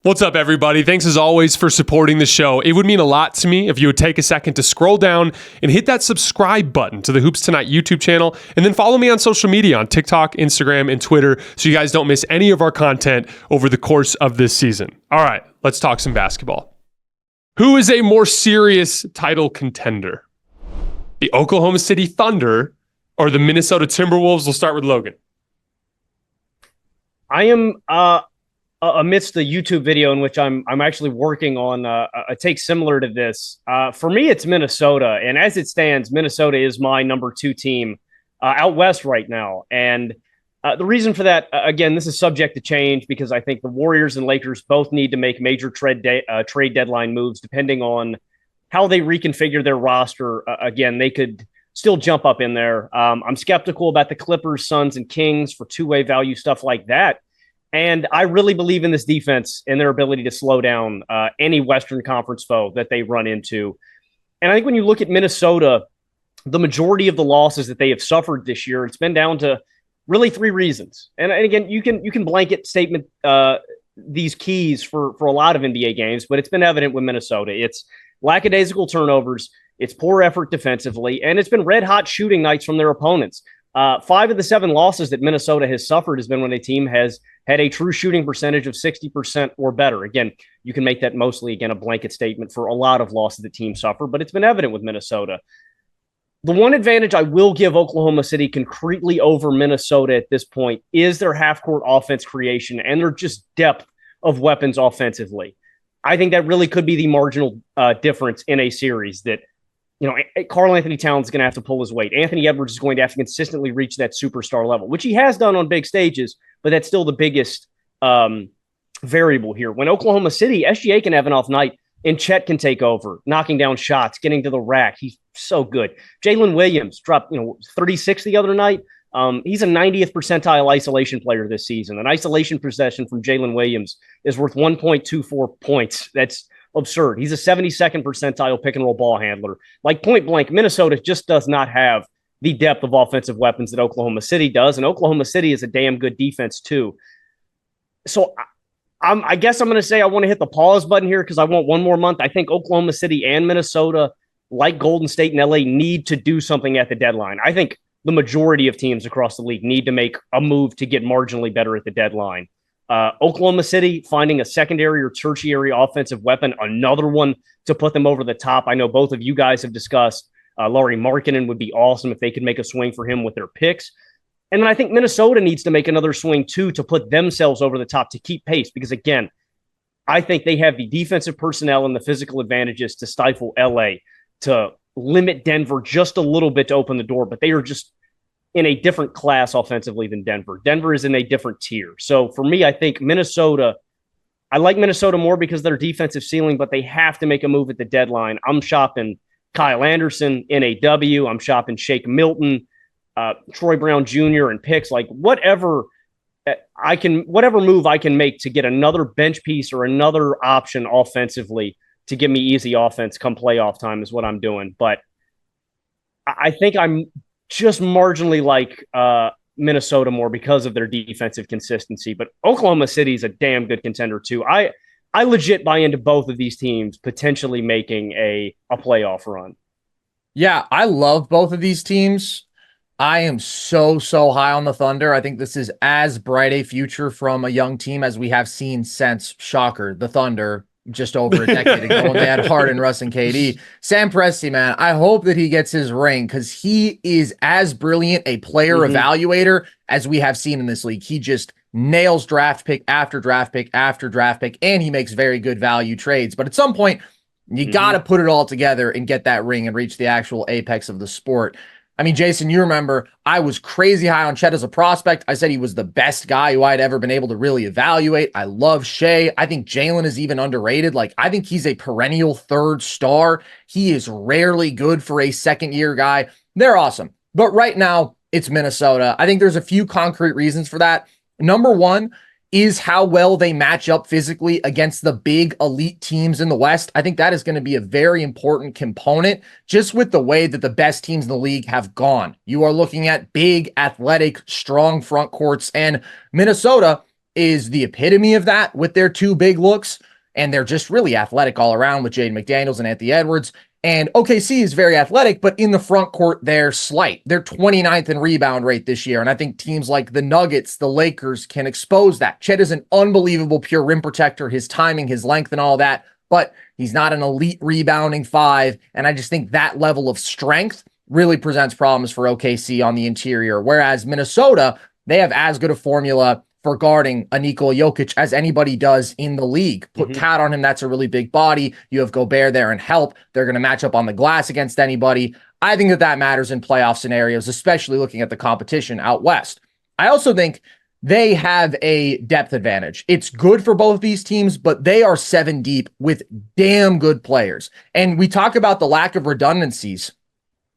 What's up, everybody? Thanks as always for supporting the show. It would mean a lot to me if you would take a second to scroll down and hit that subscribe button to the Hoops Tonight YouTube channel, and then follow me on social media on TikTok, Instagram, and Twitter so you guys don't miss any of our content over the course of this season. All right, let's talk some basketball. Who is a more serious title contender? The Oklahoma City Thunder or the Minnesota Timberwolves? We'll start with Logan. I am amidst the YouTube video in which I'm actually working on a take similar to this. For me, it's Minnesota, and as it stands, Minnesota is my number 2 team out west right now. And the reason for that, again, this is subject to change because I think the Warriors and Lakers both need to make major trade deadline moves depending on how they reconfigure their roster. Again, they could still jump up in there. I'm skeptical about the Clippers, Suns, and Kings for two-way value stuff like that. And I really believe in this defense and their ability to slow down any Western Conference foe that they run into. And I think when you look at Minnesota, the majority of the losses that they have suffered this year, it's been down to really 3 reasons. And again, you can blanket statement these keys for a lot of NBA games, but it's been evident with Minnesota. It's lackadaisical turnovers, it's poor effort defensively, and it's been red-hot shooting nights from their opponents. 5 of the 7 losses that Minnesota has suffered has been when a team has had a true shooting percentage of 60% or better. Again, you can make that mostly, again, a blanket statement for a lot of losses that teams suffer, but it's been evident with Minnesota. The one advantage I will give Oklahoma City concretely over Minnesota at this point is their half-court offense creation and their just depth of weapons offensively. I think that really could be the marginal difference in a series that, Karl Anthony Towns is going to have to pull his weight. Anthony Edwards is going to have to consistently reach that superstar level, which he has done on big stages, but that's still the biggest variable here. When Oklahoma City, SGA can have an off night, and Chet can take over, knocking down shots, getting to the rack. He's so good. Jalen Williams dropped 36 the other night. He's a 90th percentile isolation player this season. An isolation possession from Jalen Williams is worth 1.24 points. That's absurd. He's a 72nd percentile pick and roll ball handler. Like point blank, Minnesota just does not have the depth of offensive weapons that Oklahoma City does. And Oklahoma City is a damn good defense too. So I guess I'm going to say I want to hit the pause button here because I want one more month. I think Oklahoma City and Minnesota, like Golden State and LA, need to do something at the deadline. I think the majority of teams across the league need to make a move to get marginally better at the deadline. Oklahoma City finding a secondary or tertiary offensive weapon, another one to put them over the top. I know both of you guys have discussed Lauri Markkanen would be awesome if they could make a swing for him with their picks. And then I think Minnesota needs to make another swing too to put themselves over the top to keep pace because, again, I think they have the defensive personnel and the physical advantages to stifle LA, to limit Denver just a little bit to open the door, but they are just in a different class offensively than Denver. Denver is in a different tier. So for me, I think Minnesota, I like Minnesota more because of their defensive ceiling, but they have to make a move at the deadline. I'm shopping Kyle Anderson, NAW. I'm shopping Shake Milton, Troy Brown Jr. and picks, like whatever move I can make to get another bench piece or another option offensively to give me easy offense come playoff time is what I'm doing. But I think I'm just marginally like Minnesota more because of their defensive consistency. But Oklahoma City is a damn good contender too. I legit buy into both of these teams potentially making a playoff run. Yeah, I love both of these teams. I am so high on the Thunder. I think this is as bright a future from a young team as we have seen since, shocker, the Thunder just over a decade ago when they had Harden, Russ, and KD. Sam Presti, man, I hope that he gets his ring because he is as brilliant a player evaluator as we have seen in this league. He just nails draft pick after draft pick after draft pick, and he makes very good value trades. But at some point, you got to put it all together and get that ring and reach the actual apex of the sport. I mean, Jason, you remember I was crazy high on Chet as a prospect. I said he was the best guy who I'd ever been able to really evaluate. I love Shea. I think Jalen is even underrated. Like, I think he's a perennial 3rd star. He is rarely good for a second-year guy. They're awesome. But right now, it's Minnesota. I think there's a few concrete reasons for that. Number one is how well they match up physically against the big elite teams in the West. I think that is going to be a very important component just with the way that the best teams in the league have gone. You are looking at big, athletic, strong front courts, and Minnesota is the epitome of that with their two big looks. And they're just really athletic all around with Jaden McDaniels and Anthony Edwards. And OKC is very athletic, but in the front court, they're slight. They're 29th in rebound rate this year. And I think teams like the Nuggets, the Lakers can expose that. Chet is an unbelievable pure rim protector, his timing, his length and all that, but he's not an elite rebounding five. And I just think that level of strength really presents problems for OKC on the interior. Whereas Minnesota, they have as good a formula for guarding a Nikola Jokic as anybody does in the league. Put Cat on him, that's a really big body. You have Gobert there and help. They're going to match up on the glass against anybody. I think that matters in playoff scenarios, especially looking at the competition out west. I also think they have a depth advantage. It's good for both these teams, but they are 7 deep with damn good players. And we talk about the lack of redundancies.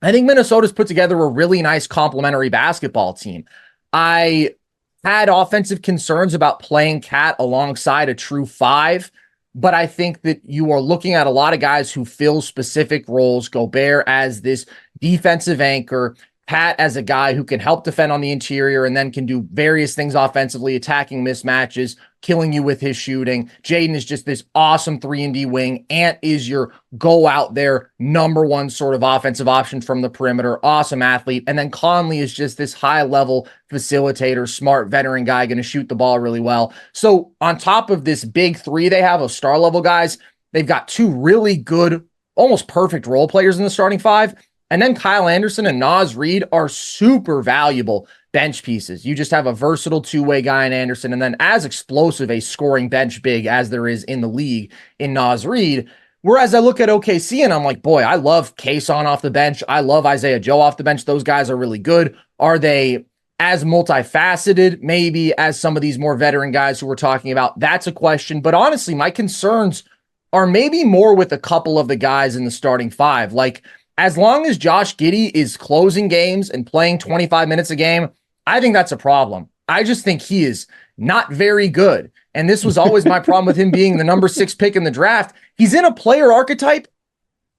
I think Minnesota's put together a really nice complementary basketball team. I had offensive concerns about playing Cat alongside a true 5, but I think that you are looking at a lot of guys who fill specific roles. Gobert as this defensive anchor, Cat as a guy who can help defend on the interior and then can do various things offensively, attacking mismatches, killing you with his shooting. Jaden is just this awesome 3-and-D wing. Ant is your go out there number one sort of offensive option from the perimeter. Awesome athlete. And then Conley is just this high level facilitator, smart veteran guy, going to shoot the ball really well. So on top of this big 3 they have of star level guys, they've got 2 really good, almost perfect role players in the starting 5. And then Kyle Anderson and Naz Reid are super valuable bench pieces. You just have a versatile two-way guy in Anderson, and then as explosive a scoring bench big as there is in the league in Naz Reid. Whereas I look at OKC and I'm like, boy, I love Kayson off the bench. I love Isaiah Joe off the bench. Those guys are really good. Are they as multifaceted, maybe, as some of these more veteran guys who we're talking about? That's a question. But honestly, my concerns are maybe more with a couple of the guys in the starting 5. Like, as long as Josh Giddey is closing games and playing 25 minutes a game, I think that's a problem. I just think he is not very good. And this was always my problem with him being the number 6 pick in the draft. He's in a player archetype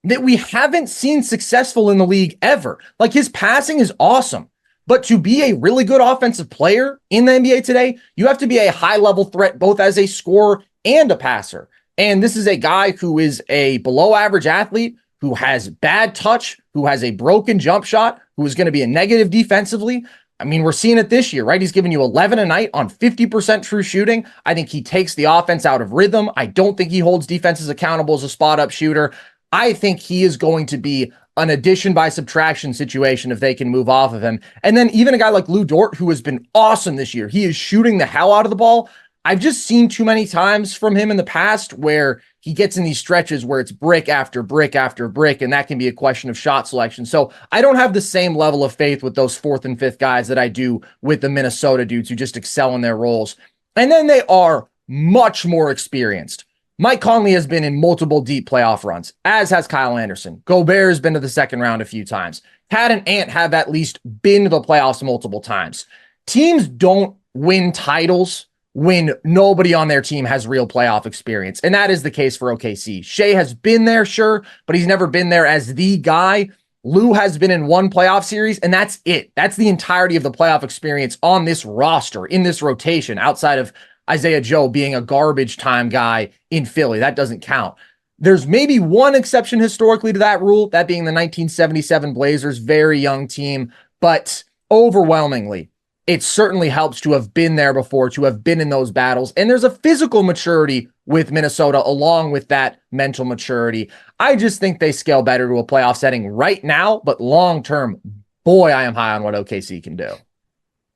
that we haven't seen successful in the league ever. Like, his passing is awesome, but to be a really good offensive player in the NBA today, you have to be a high-level threat both as a scorer and a passer. And this is a guy who is a below-average athlete, who has bad touch, who has a broken jump shot, who is going to be a negative defensively. I mean, we're seeing it this year, right? He's giving you 11 a night on 50% true shooting. I think he takes the offense out of rhythm. I don't think he holds defenses accountable as a spot-up shooter. I think he is going to be an addition by subtraction situation if they can move off of him. And then even a guy like Lou Dort, who has been awesome this year, he is shooting the hell out of the ball. I've just seen too many times from him in the past where he gets in these stretches where it's brick after brick after brick, and that can be a question of shot selection. So I don't have the same level of faith with those 4th and 5th guys that I do with the Minnesota dudes who just excel in their roles. And then they are much more experienced. Mike Conley has been in multiple deep playoff runs, as has Kyle Anderson. Gobert has been to the second round a few times. Cat and Ant have at least been to the playoffs multiple times. Teams don't win titles when nobody on their team has real playoff experience. And that is the case for OKC. Shea has been there, sure, but he's never been there as the guy. Lou has been in one playoff series, and that's it. That's the entirety of the playoff experience on this roster, in this rotation, outside of Isaiah Joe being a garbage time guy in Philly. That doesn't count. There's maybe one exception historically to that rule, that being the 1977 Blazers, very young team, but overwhelmingly, it certainly helps to have been there before, to have been in those battles. And there's a physical maturity with Minnesota along with that mental maturity. I just think they scale better to a playoff setting right now, but long term, boy, I am high on what OKC can do.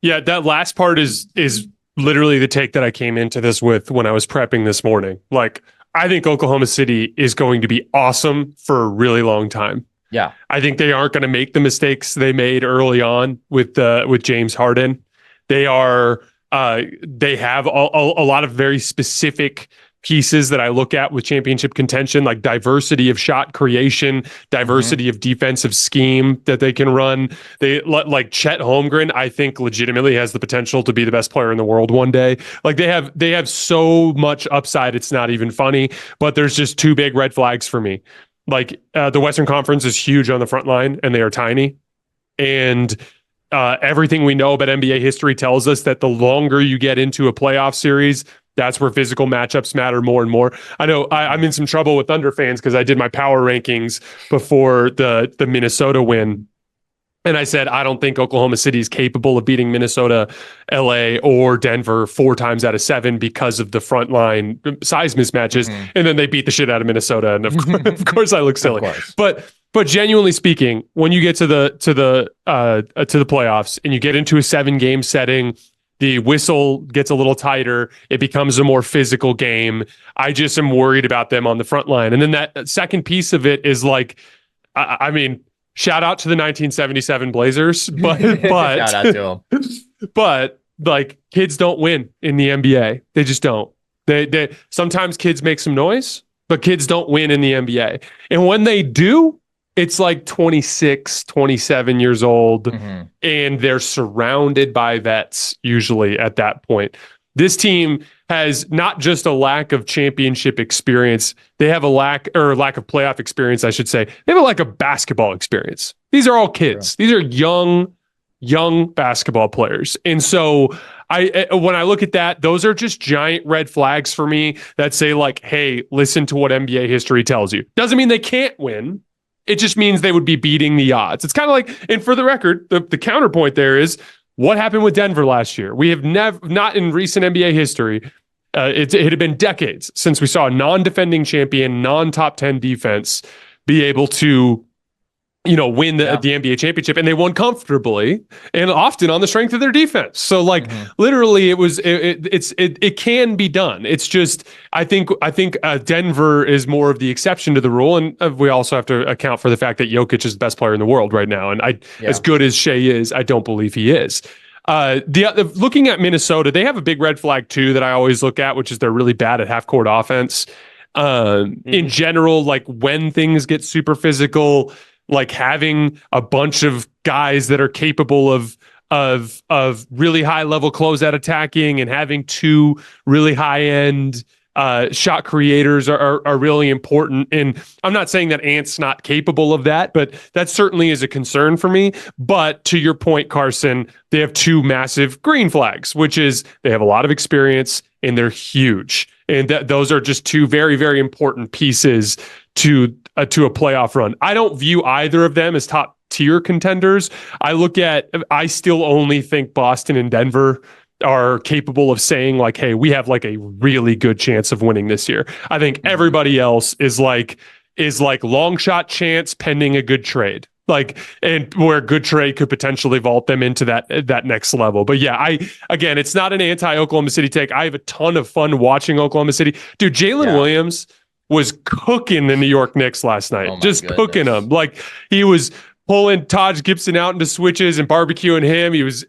Yeah, that last part is literally the take that I came into this with when I was prepping this morning. Like, I think Oklahoma City is going to be awesome for a really long time. Yeah, I think they aren't going to make the mistakes they made early on with James Harden. They are they have a lot of very specific pieces that I look at with championship contention, like diversity of shot creation, diversity of defensive scheme that they can run. They like Chet Holmgren, I think legitimately has the potential to be the best player in the world one day. Like they have so much upside. It's not even funny, but there's just 2 big red flags for me. Like the Western Conference is huge on the front line and they are tiny. And everything we know about NBA history tells us that the longer you get into a playoff series, that's where physical matchups matter more and more. I know I'm in some trouble with Thunder fans because I did my power rankings before the Minnesota win. And I said, I don't think Oklahoma City is capable of beating Minnesota, LA, or Denver 4 times out of 7 because of the front line size mismatches. And then they beat the shit out of Minnesota. And of course I look silly. But genuinely speaking, when you get to the playoffs and you get into a 7-game setting, the whistle gets a little tighter. It becomes a more physical game. I just am worried about them on the front line. And then that second piece of it is like, I mean, shout out to the 1977 Blazers, but shout out to them. But like, kids don't win in the NBA. They just don't. They sometimes kids make some noise, but kids don't win in the NBA. And when they do, it's like 26, 27 years old, and they're surrounded by vets usually at that point. This team has not just a lack of championship experience, they have a lack of playoff experience, I should say. They have a lack of basketball experience. These are all kids. These are young basketball players. And so when I look at that, those are just giant red flags for me that say like, hey, listen to what NBA history tells you. Doesn't mean they can't win. It just means they would be beating the odds. It's kind of like, and for the record, the counterpoint there is, what happened with Denver last year? We have not in recent NBA history, it had been decades since we saw a non-defending champion, non-top 10 defense be able to, win the NBA championship, and they won comfortably and often on the strength of their defense. So like literally it can be done. It's just, I think Denver is more of the exception to the rule. And we also have to account for the fact that Jokic is the best player in the world right now. And as good as Shea is, I don't believe he is. Looking at Minnesota, they have a big red flag too that I always look at, which is they're really bad at half court offense. In general, like when things get super physical, like having a bunch of guys that are capable of really high level closeout attacking and having 2 really high end shot creators are really important. And I'm not saying that Ant's not capable of that, but that certainly is a concern for me. But to your point, Carson, they have 2 massive green flags, which is they have a lot of experience and they're huge. And those are just 2 very, very important pieces to a playoff run. I don't view either of them as top tier contenders. I still only think Boston and Denver are capable of saying like, hey, we have like a really good chance of winning this year. I think everybody else is like long shot chance pending a good trade. Like, and where a good trade could potentially vault them into that next level. But yeah, again, it's not an anti-Oklahoma City take. I have a ton of fun watching Oklahoma City. Dude, Jalen Williams was cooking the New York Knicks last night. Cooking them. Like, he was pulling Taj Gibson out into switches and barbecuing him. He was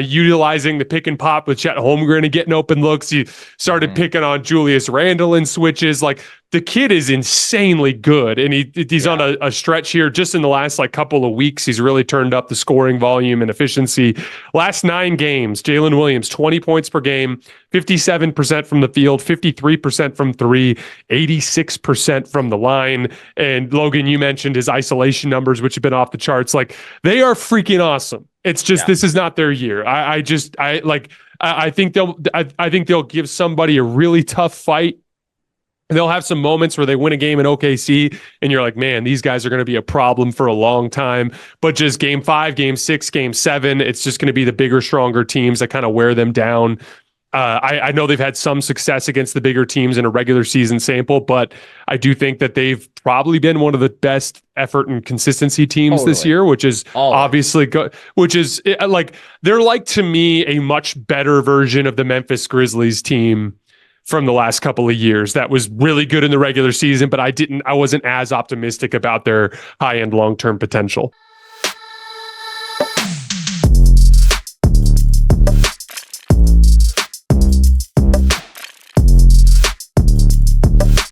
utilizing the pick and pop with Chet Holmgren and getting open looks. He started picking on Julius Randle in switches. Like, the kid is insanely good, and he's on a stretch here just in the last like couple of weeks. He's really turned up the scoring volume and efficiency. Last 9 games, Jalen Williams, 20 points per game, 57% from the field, 53% from 3, 86% from the line. And Logan, you mentioned his isolation numbers, which have been off the charts. Like, they are freaking awesome. It's just this is not their year. I think they'll give somebody a really tough fight. They'll have some moments where they win a game in OKC and you're like, man, these guys are going to be a problem for a long time. But just game 5, game 6, game 7, it's just going to be the bigger, stronger teams that kind of wear them down. I know they've had some success against the bigger teams in a regular season sample, but I do think that they've probably been one of the best effort and consistency teams this year, which is obviously good, which is like, they're like, to me, a much better version of the Memphis Grizzlies team from the last couple of years that was really good in the regular season, but I wasn't as optimistic about their high-end long-term potential.